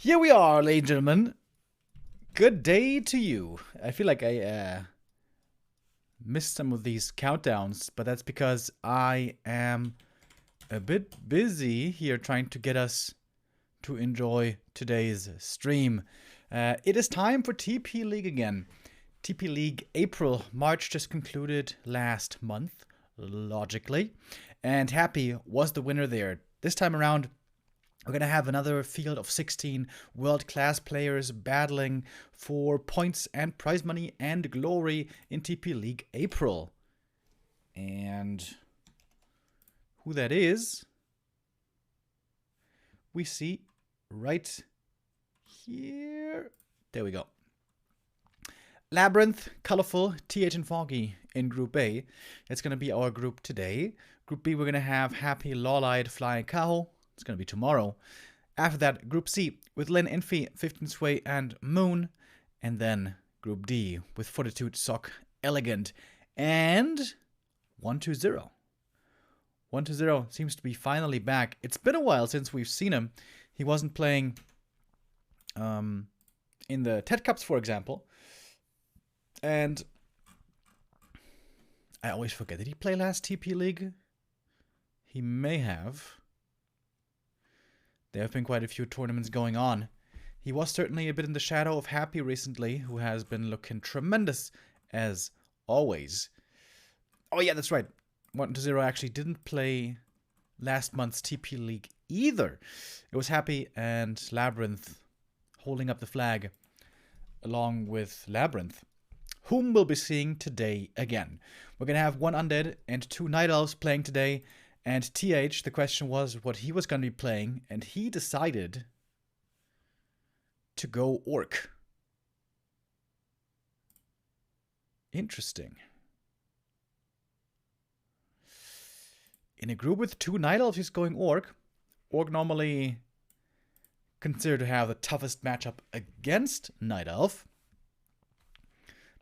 Here we are, ladies and gentlemen. Good day to you. I feel like I missed some of these countdowns, but that's because I am a bit busy here trying to get us to enjoy today's stream. It is time for TP League again. TP League April, March just concluded last month, logically, and Happy was the winner there. This time around, we're going to have another field of 16 world-class players battling for points and prize money and glory in TP League April. And who that is, we see right here. There we go. LabyRinth, Colorful, TH and Foggy in Group A. That's going to be our group today. Group B, we're going to have Happy, Lawlight, Flying Caho. It's going to be tomorrow. After that, Group C with Lin, Infi, 15 Sway, and Moon. And then Group D with Fortitude, Sock, Elegant, and 120. 120 seems to be finally back. It's been a while since we've seen him. He wasn't playing in the TED Cups, for example. And I always forget, did he play last TP League? He may have. There have been quite a few tournaments going on. He was certainly a bit in the shadow of Happy recently, who has been looking tremendous as always. Oh yeah, that's right. 120 actually didn't play last month's TP League either. It was Happy and LabyRinth holding up the flag along with LabyRinth, whom we'll be seeing today again. We're going to have one Undead and two Night Elves playing today. And TH, the question was what he was going to be playing, and he decided to go Orc. Interesting. In a group with two Night Elves, he's going Orc. Orc normally considered to have the toughest matchup against Night Elf.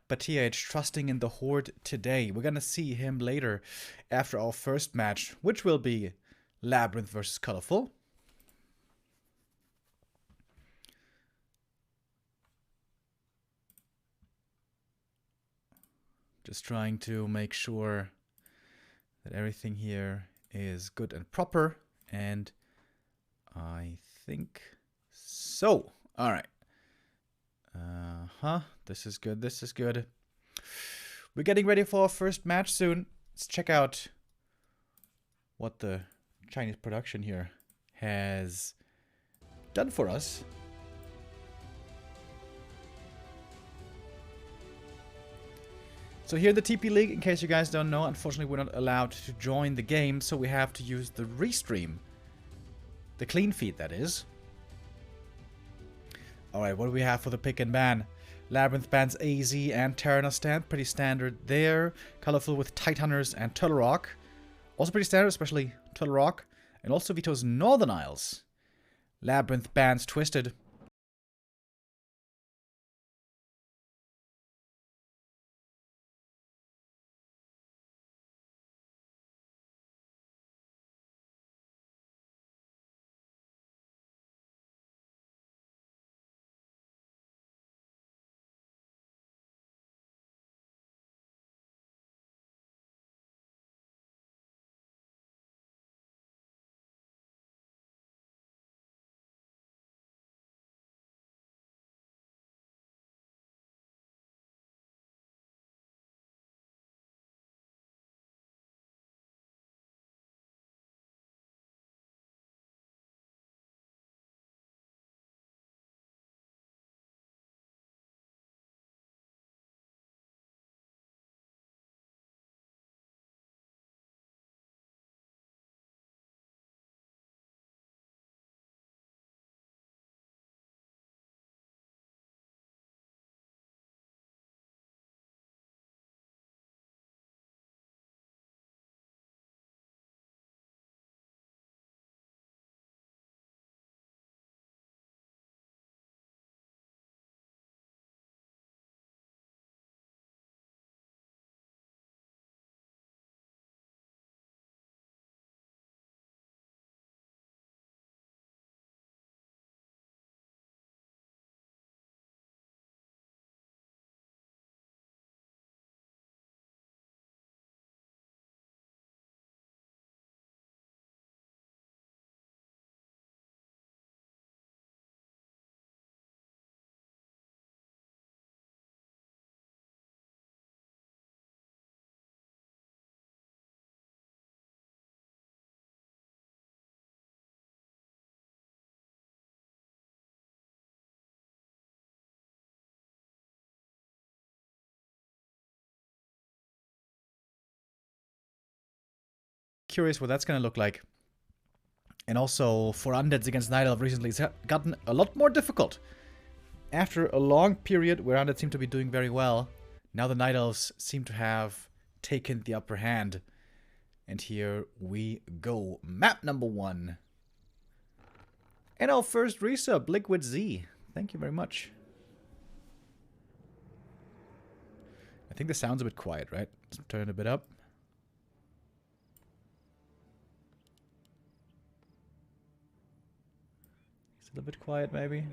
But TH trusting in the Horde today. We're going to see him later after our first match, which will be LabyRinth versus Colorful. Just trying to make sure that everything here is good and proper. And I think so. All right. This is good. This is good. We're getting ready for our first match soon. Let's check out what the Chinese production here has done for us. So here the TP League, in case you guys don't know, unfortunately we're not allowed to join the game, so we have to use the restream. The clean feed, that is. Alright, what do we have for the pick and ban? LabyRinth bans AZ and Terranos stand, pretty standard there. Colorful with Titaners and Turtle Rock. Also pretty standard, especially Turtle Rock. And also vetoes Northern Isles. LabyRinth bans Twisted. curious what that's going to look like. And also, for undeads against Night Elf recently, it's gotten a lot more difficult. After a long period where undeads seem to be doing very well, now the Night Elves seem to have taken the upper hand. And here we go. Map number 1. And our first resub, Liquid Z. Thank you very much. I think the sound's a bit quiet, right? Let's turn it a bit up. Is it a bit quiet, maybe?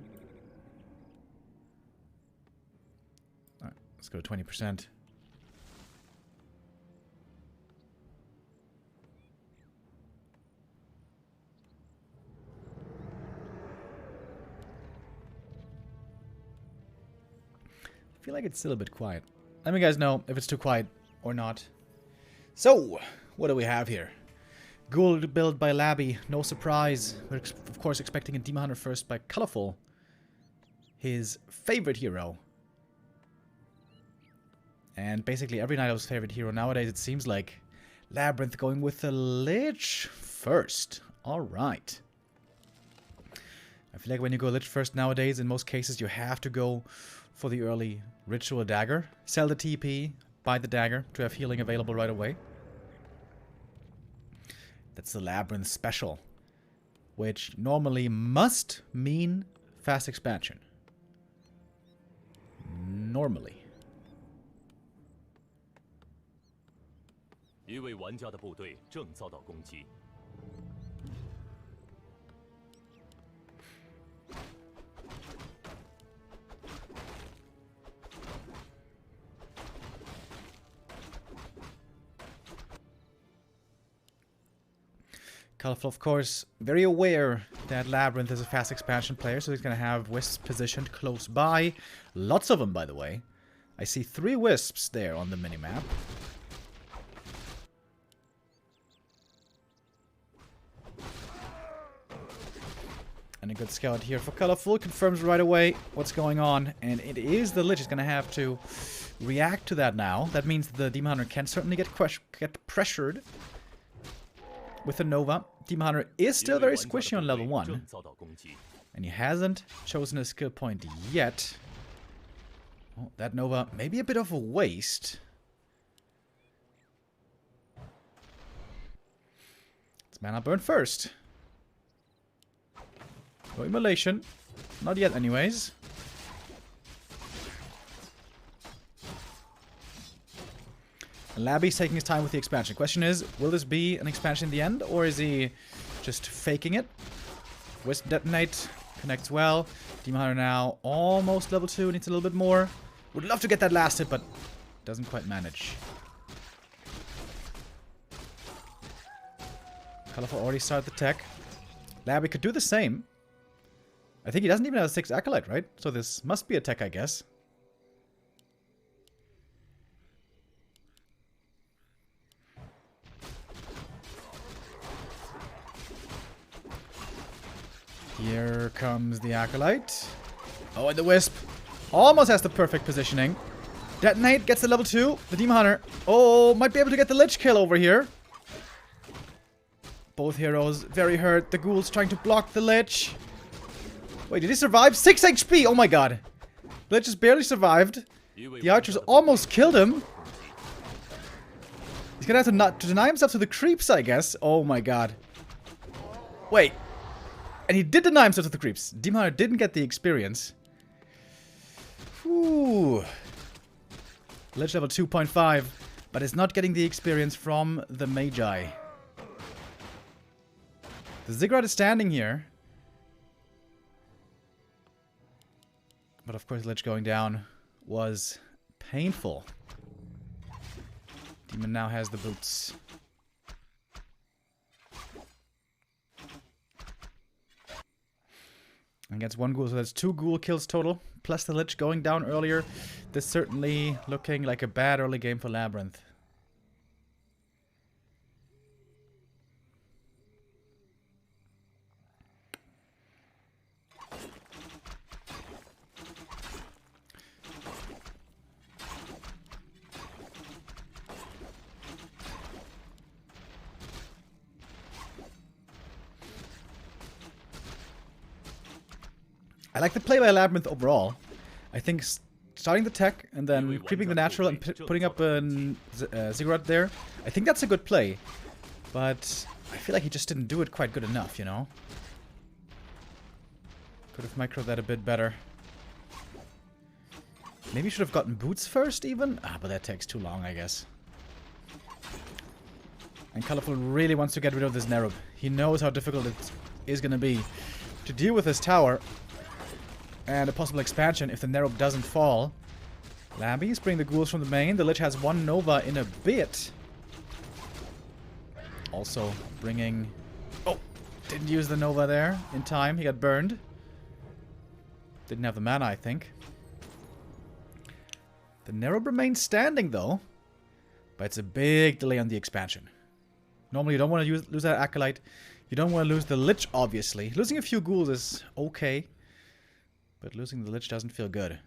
Alright, let's go to 20%. I feel like it's still a bit quiet. Let me guys know if it's too quiet or not. So, what do we have here? Ghoul build by Labby, no surprise. We're of course expecting a Demon Hunter first by Colorful, his favorite hero. And basically every Night Elf's favorite hero nowadays, it seems like. LabyRinth going with the Lich first. Alright. I feel like when you go Lich first nowadays, in most cases you have to go for the early Ritual Dagger. Sell the TP, buy the dagger to have healing available right away. That's the LabyRinth special, which normally must mean fast expansion. Normally. 一位玩家的部队正遭到攻击。 Colorful, of course, very aware that LabyRinth is a fast expansion player, so he's going to have wisps positioned close by. Lots of them, by the way. I see 3 wisps there on the minimap. And a good scout here for Colorful. Confirms right away what's going on. And it is the Lich is going to have to react to that now. That means the Demon Hunter can certainly get pressured. With a Nova, Demon Hunter is still very squishy on level 1. And he hasn't chosen a skill point yet. Oh, that Nova may be a bit of a waste. It's mana burn first. No immolation. Not yet anyways. Labby's taking his time with the expansion. Question is, will this be an expansion in the end, or is he just faking it? Wisp Detonate connects well. Demon Hunter now almost level 2, needs a little bit more. Would love to get that last hit, but doesn't quite manage. Colorful already started the tech. Labby could do the same. I think he doesn't even have a 6 Acolyte, right? So this must be a tech, I guess. Here comes the Acolyte. Oh, and the Wisp. Almost has the perfect positioning. Detonate gets the level 2. The Demon Hunter. Oh, might be able to get the Lich kill over here. Both heroes very hurt. The Ghoul's trying to block the Lich. Wait, did he survive? 6 HP! Oh my god. The Lich just barely survived. The archers almost killed him. He's gonna have to deny himself to the creeps, I guess. Oh my god. Wait. And he did deny himself to the creeps. Demon Hunter didn't get the experience. Whew. Lich level 2.5, but is not getting the experience from the Magi. The Ziggurat is standing here. But of course, Lich going down was painful. Demon now has the boots. And gets 1 ghoul, so that's 2 ghoul kills total. Plus the Lich going down earlier. This certainly looking like a bad early game for LabyRinth. I like the play by LabyRinth overall. I think starting the tech and then creeping the natural and putting up a ziggurat there, I think that's a good play. But I feel like he just didn't do it quite good enough, you know? Could have microed that a bit better. Maybe should have gotten boots first even? Ah, but that takes too long, I guess. And Colorful really wants to get rid of this Nerub. He knows how difficult it is going to be to deal with this tower. And a possible expansion if the Nerub doesn't fall. Labby's bringing the ghouls from the main. The Lich has one Nova in a bit. Also bringing... Oh! Didn't use the Nova there in time. He got burned. Didn't have the mana, I think. The Nerub remains standing, though. But it's a big delay on the expansion. Normally, you don't want to lose that Acolyte. You don't want to lose the Lich, obviously. Losing a few ghouls is okay. But losing the Lich doesn't feel good.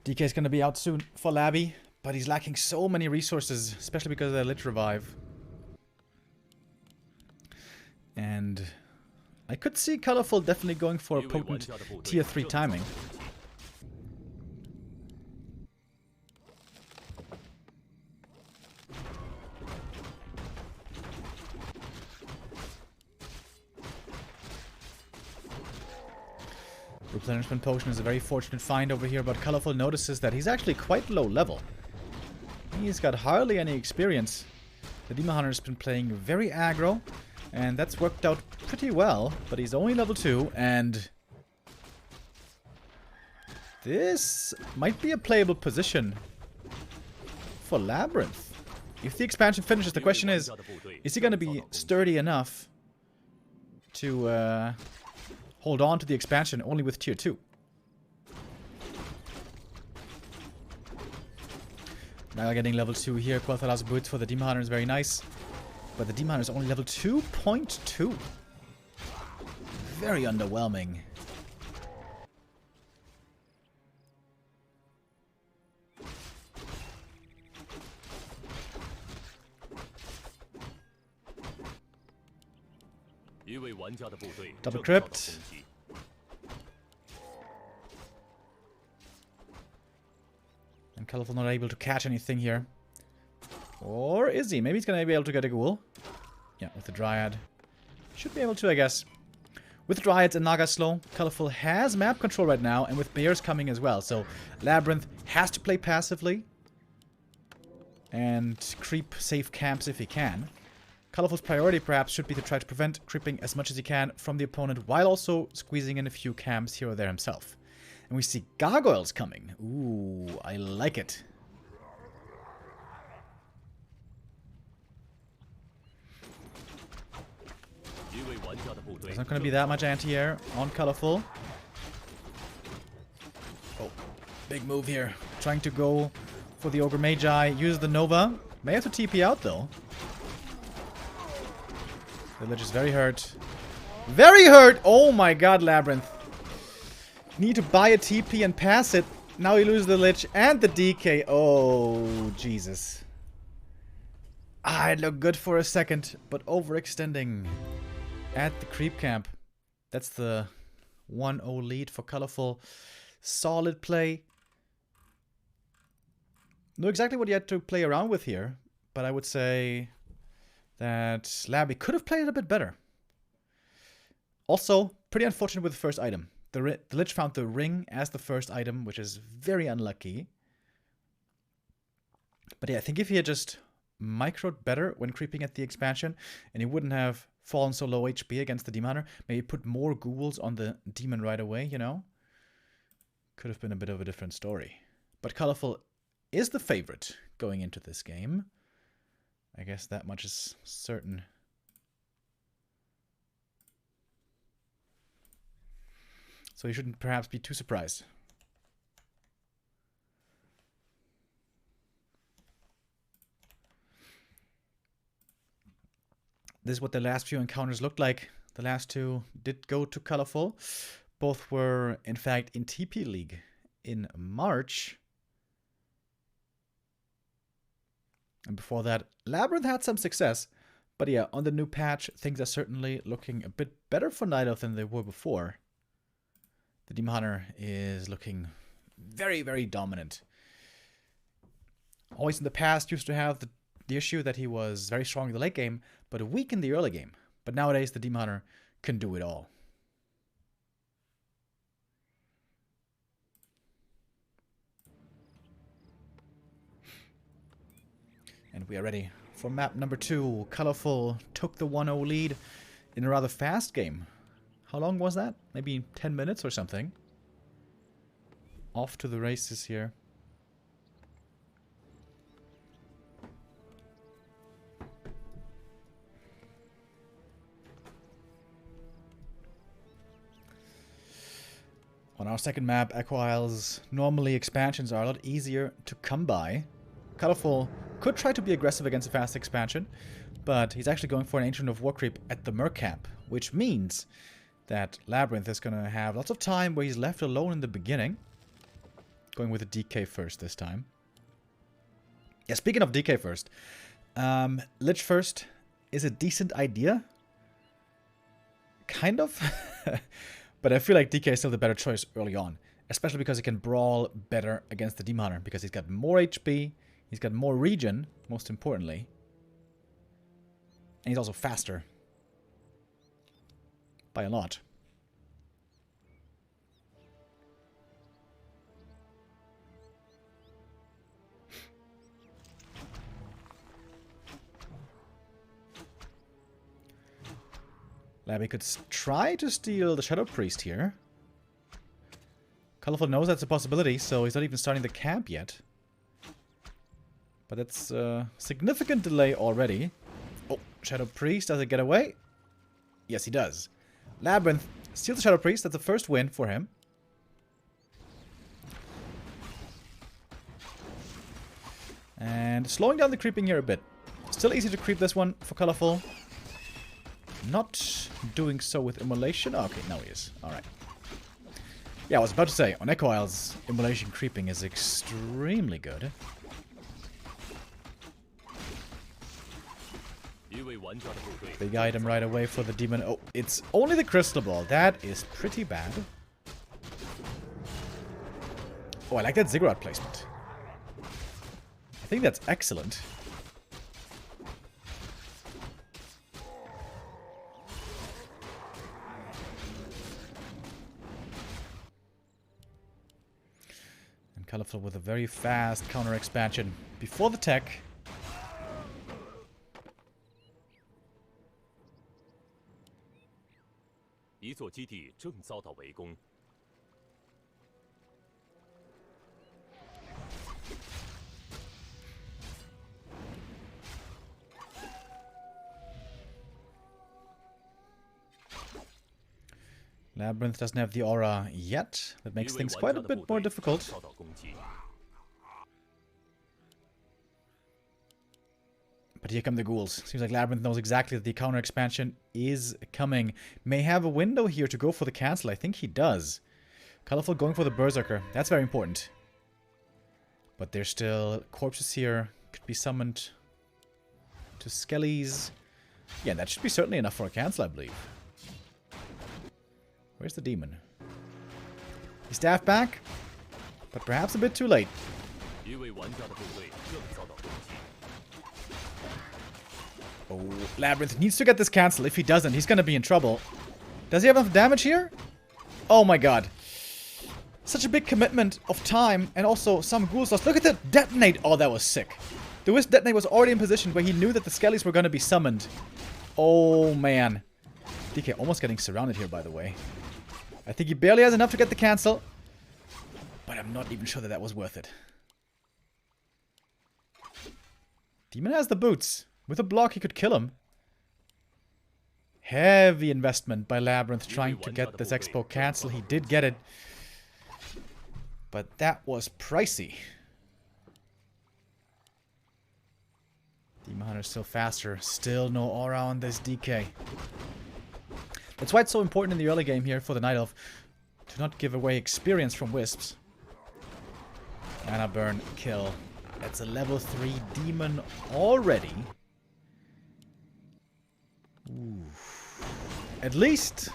DK is going to be out soon for Labby, but he's lacking so many resources, especially because of the Lich Revive. And I could see Colorful definitely going for a potent tier 3 timing. Replenishment Potion is a very fortunate find over here, but Colorful notices that he's actually quite low level. He's got hardly any experience. The Demon Hunter's been playing very aggro, and that's worked out pretty well, but he's only level 2, and this might be a playable position for LabyRinth. If the expansion finishes, the question is he going to be sturdy enough to hold on to the expansion only with tier 2? Now getting level 2 here. 12,000 boots for the Demon Hunter is very nice. But the Demon Hunter is only level 2.2. Very underwhelming. Double crypt. And Colorful not able to catch anything here. Or is he? Maybe he's going to be able to get a ghoul. Yeah, with the Dryad. Should be able to, I guess. With Dryads and Naga slow, Colorful has map control right now, and with Bears coming as well. So LabyRinth has to play passively and creep safe camps if he can. Colorful's priority perhaps should be to try to prevent creeping as much as he can from the opponent, while also squeezing in a few camps here or there himself. And we see gargoyles coming. Ooh, I like it. There's not going to be that much anti-air on Colorful. Oh, big move here. Trying to go for the Ogre Magi. Use the Nova. May have to TP out though. The Lich is very hurt. Very hurt! Oh my god, LabyRinth. Need to buy a TP and pass it. Now you lose the Lich and the DK. Oh, Jesus. Ah, it looked good for a second, but overextending at the creep camp. That's the 1-0 lead for Colorful. Solid play. Know exactly what you had to play around with here, but I would say that Labby could have played it a bit better. Also, pretty unfortunate with the first item. The Lich found the ring as the first item, which is very unlucky. But yeah, I think if he had just microed better when creeping at the expansion, and he wouldn't have fallen so low HP against the Demon Hunter, maybe put more ghouls on the demon right away, you know? Could have been a bit of a different story. But Colorful is the favorite going into this game. I guess that much is certain. So you shouldn't perhaps be too surprised. This is what the last few encounters looked like. The last two did go to Colorful, Both were, in fact, in TP League in March. And before that, LabyRinth had some success. But yeah, on the new patch, things are certainly looking a bit better for Night Elf than they were before. The Demon Hunter is looking very, very dominant. Always in the past used to have the issue that he was very strong in the late game, but weak in the early game. But nowadays, the Demon Hunter can do it all. And we are ready for map number 2. Colorful took the 1-0 lead in a rather fast game. How long was that? Maybe 10 minutes or something. Off to the races here. On our second map, Echo Isles, normally expansions are a lot easier to come by. Colorful could try to be aggressive against a fast expansion, but he's actually going for an Ancient of War creep at the Mercap, which means that LabyRinth is going to have lots of time where he's left alone in the beginning. Going with a DK first this time. Yeah, speaking of DK first, Lich first is a decent idea. Kind of. But I feel like DK is still the better choice early on. Especially because he can brawl better against the Demon Hunter. Because he's got more HP, he's got more regen, most importantly. And he's also faster. By a lot. Labby could try to steal the Shadow Priest here. Colorful knows that's a possibility, so he's not even starting the camp yet. But that's a significant delay already. Oh, Shadow Priest, does it get away? Yes, he does. LabyRinth steals the Shadow Priest, that's the first win for him. And slowing down the creeping here a bit. Still easy to creep this one for Colorful. Not doing so with Immolation. Oh, okay, now he is. Alright. Yeah, I was about to say, on Echo Isles, Immolation creeping is extremely good. Big item right away for the demon. Oh, it's only the crystal ball. That is pretty bad. Oh, I like that ziggurat placement. I think that's excellent. And Colorful with a very fast counter expansion before the tech. LabyRinth doesn't have the aura yet. That makes things quite a bit more difficult. But here come the ghouls. Seems like LabyRinth knows exactly that the counter expansion is coming. May have a window here to go for the cancel. I think he does. Colorful going for the Berserker. That's very important. But there's still corpses here. Could be summoned to Skellies. Yeah, that should be certainly enough for a cancel, I believe. Where's the demon? He staffed back, but perhaps a bit too late. Oh, LabyRinth needs to get this cancel. If he doesn't, he's going to be in trouble. Does he have enough damage here? Oh my god. Such a big commitment of time, and also some ghouls lost. Look at the detonate. Oh, that was sick. The Wisp detonate was already in position where he knew that the Skellies were going to be summoned. Oh, man. DK almost getting surrounded here, by the way. I think he barely has enough to get the cancel. But I'm not even sure that that was worth it. Demon has the boots. With a block, he could kill him. Heavy investment by LabyRinth trying to get this Expo cancel. He did get it. But that was pricey. Demon Hunter's still faster. Still no aura on this DK. That's why it's so important in the early game here for the Night Elf Do not give away experience from wisps. Mana burn, kill. That's a level 3 demon already. Ooh. At least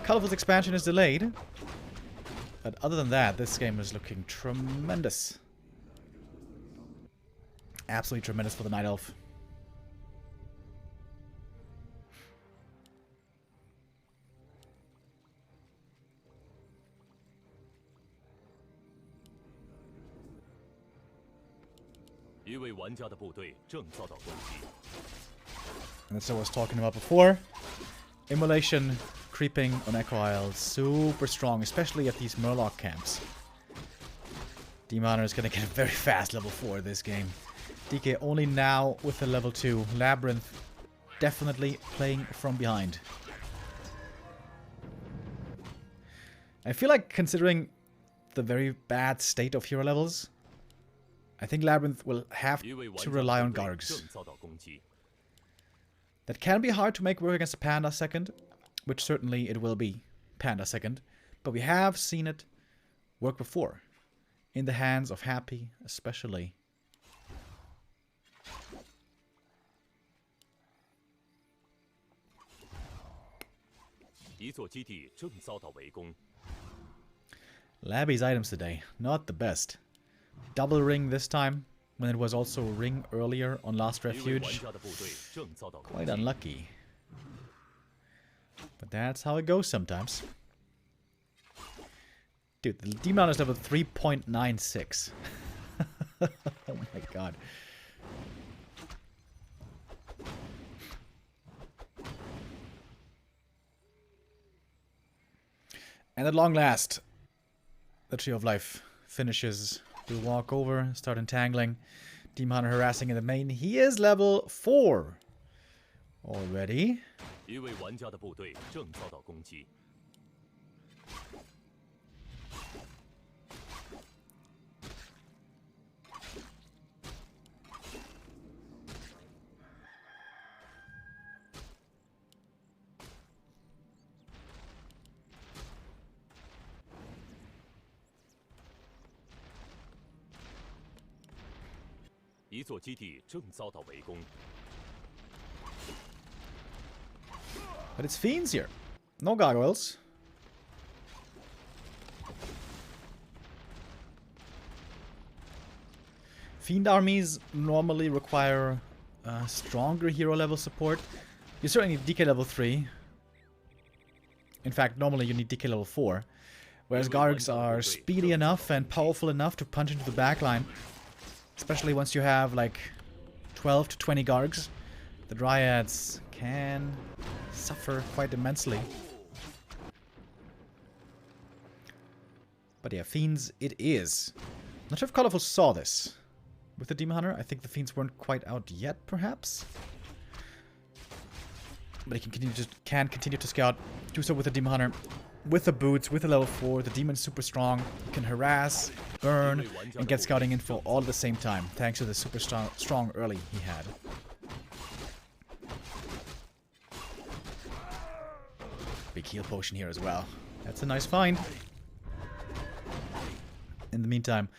Colorful's expansion is delayed. But other than that, this game is looking tremendous. Absolutely tremendous for the Night Elf. And that's what I was talking about before. Immolation creeping on Echo Isle, super strong, especially at these Murloc camps. Demon Hunter is going to get a very fast level 4 this game. DK only now with a level 2. LabyRinth definitely playing from behind. I feel like, considering the very bad state of hero levels, I think LabyRinth will have to rely on Gargs. That can be hard to make work against a Panda second, which certainly it will be, Panda second, but we have seen it work before, in the hands of Happy especially. Labby's items today, not the best. Double ring this time, when it was also ring earlier on Last Refuge. Quite unlucky. But that's how it goes sometimes. Dude, the Demon is level 3.96. Oh my god. And at long last, the Tree of Life finishes. We walk over, start entangling. Demon Hunter harassing in the main. He is level 4 already. But it's fiends here. No gargoyles. Fiend armies normally require stronger hero level support. You certainly need DK level 3. In fact, normally you need DK level 4. Whereas Gargs are speedy enough and powerful enough to punch into the backline. Especially once you have like 12 to 20 Gargs. The Dryads can suffer quite immensely. But yeah, Fiends it is. Not sure if Colorful saw this with the Demon Hunter. I think the Fiends weren't quite out yet, perhaps. But he can continue to scout. Do so with the Demon Hunter. With the boots, with the level 4, the Demon's super strong. He can harass, burn, and get scouting info all at the same time, thanks to the super strong early he had. Big heal potion here as well. That's a nice find. In the meantime,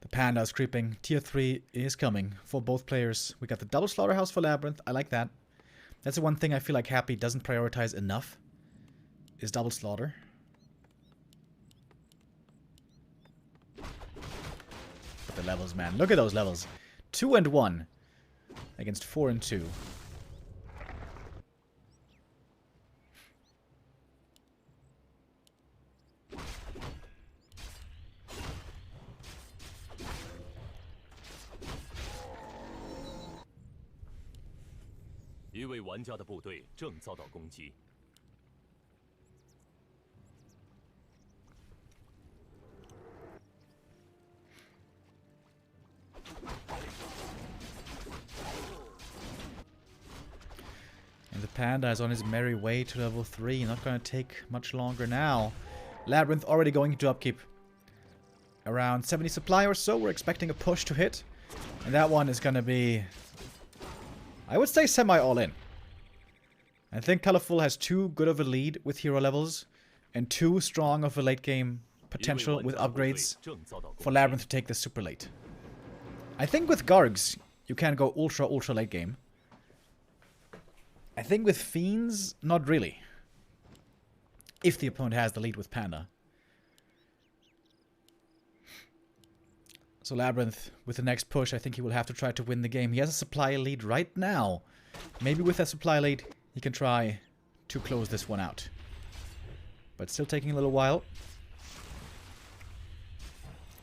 the Panda is creeping. Tier 3 is coming for both players. We got the double slaughterhouse for LabyRinth. I like that. That's the one thing I feel like Happy doesn't prioritize enough. Is double slaughter. But the levels, man. Look at those levels. 2 and 1 against 4 and 2. And the Panda is on his merry way to level 3. Not going to take much longer now. LabyRinth already going into upkeep. Around 70 supply or so. We're expecting a push to hit. And that one is going to be, I would say, semi all in. I think Colorful has too good of a lead with hero levels and too strong of a late game potential with upgrades for LabyRinth to take this super late. I think with Gargs, you can go ultra late game. I think with Fiends, not really. If the opponent has the lead with Panda. So LabyRinth, with the next push, I think he will have to try to win the game. He has a supply lead right now. Maybe with that supply lead, he can try to close this one out. But still taking a little while.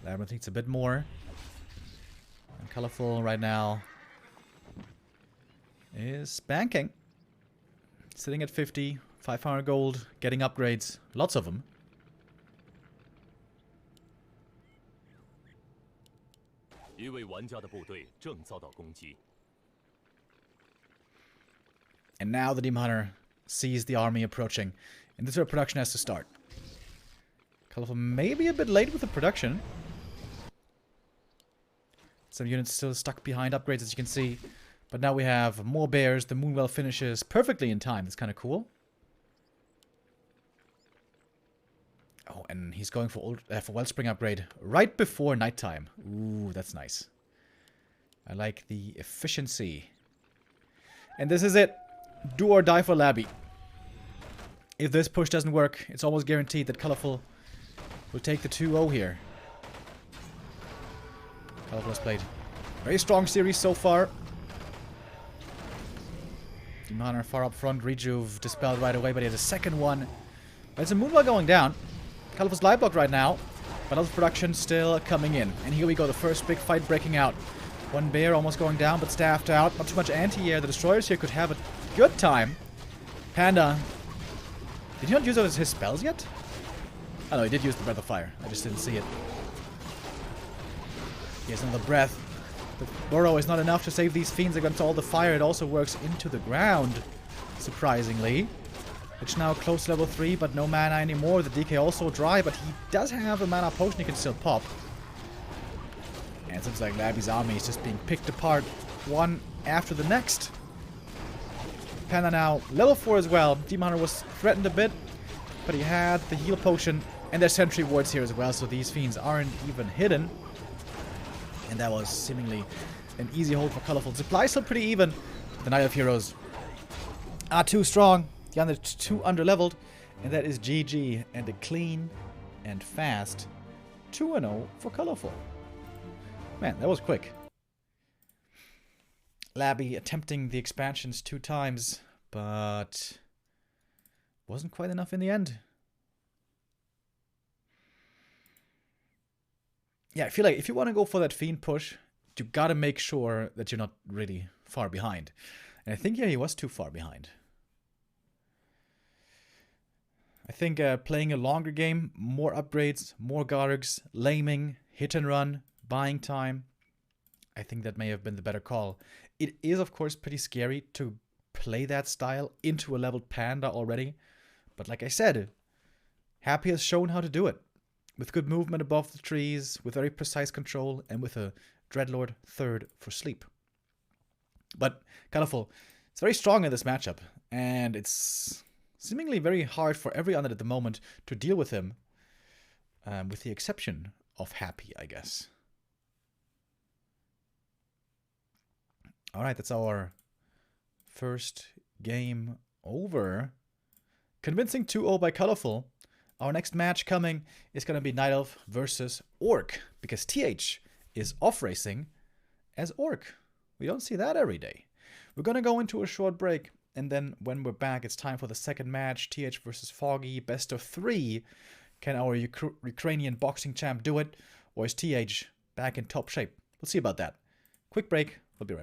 LabyRinth needs a bit more. And Colorful right now is banking. Sitting at 50, 500 gold, getting upgrades. Lots of them. And now the Demon Hunter sees the army approaching. And this is where production has to start. Colorful maybe a bit late with the production. Some units still stuck behind upgrades, as you can see. But now we have more bears. The Moonwell finishes perfectly in time. That's kind of cool. Oh, and he's going for Wellspring upgrade right before nighttime. Ooh, that's nice. I like the efficiency. And this is it. Do or die for Labby. If this push doesn't work, it's almost guaranteed that Colorful will take the 2-0 here. Colorful has played very strong series so far. Demon Hunter far up front. Rejuve dispelled right away, but he has a second one. There's a Moonwell going down. Colorful's live block right now, but other production still coming in. And here we go, the first big fight breaking out. One bear almost going down, but staffed out. Not too much anti-air. The destroyers here could have a good time. Panda. Did he not use his spells yet? Oh no, he did use the Breath of Fire. I just didn't see it. He has another breath. The burrow is not enough to save these fiends against all the fire. It also works into the ground, surprisingly. It's now close to level 3, but no mana anymore. The DK also dry, but he does have a mana potion he can still pop. And it seems like Labby's army is just being picked apart one after the next. Panda now level 4 as well. Demon Hunter was threatened a bit, but he had the heal potion, and there's sentry wards here as well, so these fiends aren't even hidden. And that was seemingly an easy hold for Colorful. Supply still pretty even. The Knight of Heroes are too strong. The other too underleveled. And that is GG. And a clean and fast 2-0 for Colorful. Man, that was quick. Labby attempting the expansions 2 times, but wasn't quite enough in the end. Yeah, I feel like if you want to go for that Fiend push, you gotta make sure that you're not really far behind. And I think, yeah, he was too far behind. I think playing a longer game, more upgrades, more Gargs, laming, hit and run, buying time, I think that may have been the better call. It is, of course, pretty scary to play that style into a leveled Panda already. But like I said, Happy has shown how to do it. With good movement above the trees, with very precise control, and with a Dreadlord third for sleep. But Colorful, it's very strong in this matchup, and it's seemingly very hard for every unit at the moment to deal with him, with the exception of Happy, I guess. Alright, that's our first game over. Convincing 2-0 by Colorful. Our next match coming is going to be Night Elf versus Orc, because TH is off racing as Orc. We don't see that every day. We're going to go into a short break, and then when we're back, it's time for the second match, TH versus Foggy, best of 3. Can our Ukrainian boxing champ do it, or is TH back in top shape? We'll see about that. Quick break, we'll be right back.